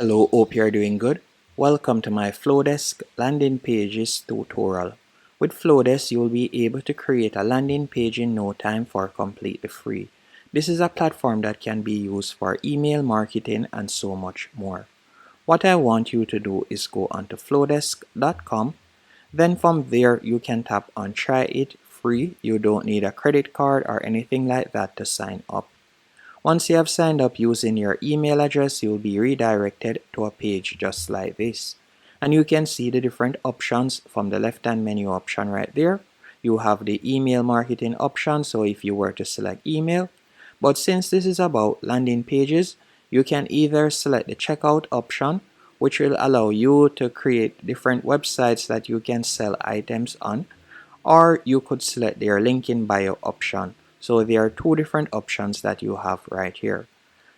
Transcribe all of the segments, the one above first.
Hello, hope you're doing good. Welcome to my Flodesk landing pages tutorial. With Flodesk, you'll be able to create a landing page in no time for completely free. This is a platform that can be used for email marketing and so much more. What I want you to do is go onto flodesk.com. Then from there, you can tap on try it free. You don't need a credit card or anything like that to sign up. Once you have signed up using your email address, you will be redirected to a page just like this. And you can see the different options from the left-hand menu option right there. You have the email marketing option, so if you were to select email. But since this is about landing pages, you can either select the checkout option, which will allow you to create different websites that you can sell items on, or you could select their link in bio option. So there are two different options that you have right here.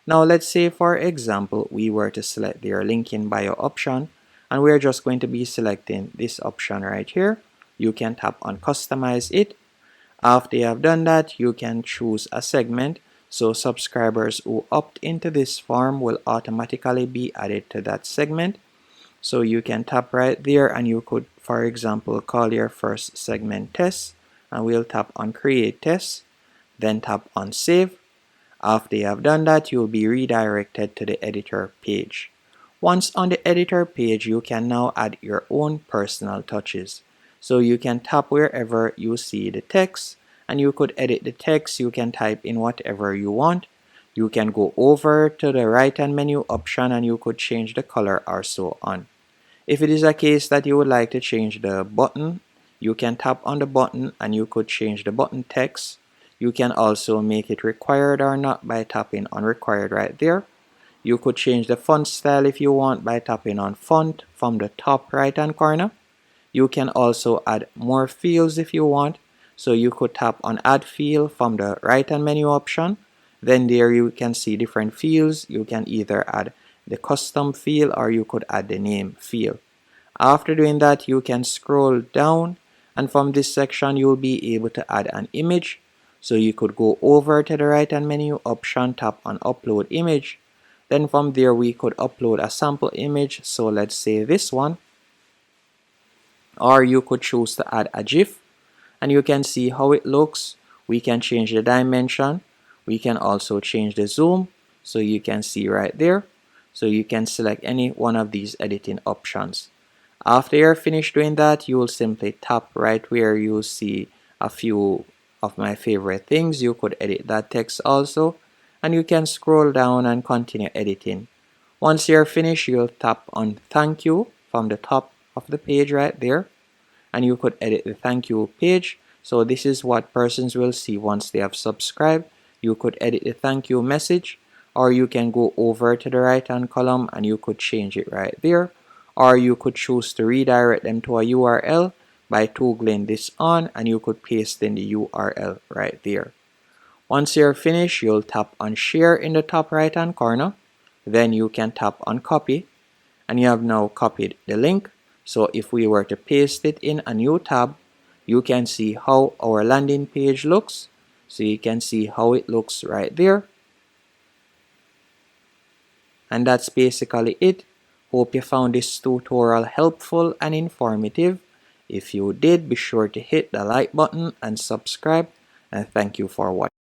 Now let's say for example we were to select their link in bio option, and we're just going to be selecting this option right here. You can tap on customize it. After you have done that, you can choose a segment, so subscribers who opt into this form will automatically be added to that segment. So you can tap right there, and you could, for example, call your first segment test, and we'll tap on create test, then tap on save. After you have done that, you'll be redirected to the editor page. Once on the editor page, you can now add your own personal touches. So you can tap wherever you see the text, and you could edit the text. You can type in whatever you want. You can go over to the right hand menu option and you could change the color or so on. If it is a case that you would like to change the button, you can tap on the button and you could change the button text. You can also make it required or not by tapping on required right there. You could change the font style if you want by tapping on font from the top right hand corner. You can also add more fields if you want. So you could tap on add field from the right hand menu option. Then there you can see different fields. You can either add the custom field or you could add the name field. After doing that, you can scroll down, and from this section you'll be able to add an image. So you could go over to the right hand menu option, tap on upload image. Then from there we could upload a sample image, so let's say this one. Or you could choose to add a GIF, and you can see how it looks. We can change the dimension. We can also change the zoom, so you can see right there. So you can select any one of these editing options. After you're finished doing that, you will simply tap right where you see a few of my favorite things. You could edit that text also, and you can scroll down and continue editing. Once you're finished, you'll tap on thank you from the top of the page right there, and you could edit the thank you page. So this is what persons will see once they have subscribed. You could edit the thank you message, or you can go over to the right hand column and you could change it right there, or you could choose to redirect them to a URL by toggling this on, and you could paste in the URL right there. Once you're finished, you'll tap on share in the top right hand corner. Then you can tap on copy, and you have now copied the link. So if we were to paste it in a new tab, you can see how our landing page looks. So you can see how it looks right there. And that's basically it. Hope you found this tutorial helpful and informative. If you did, be sure to hit the like button and subscribe, and thank you for watching.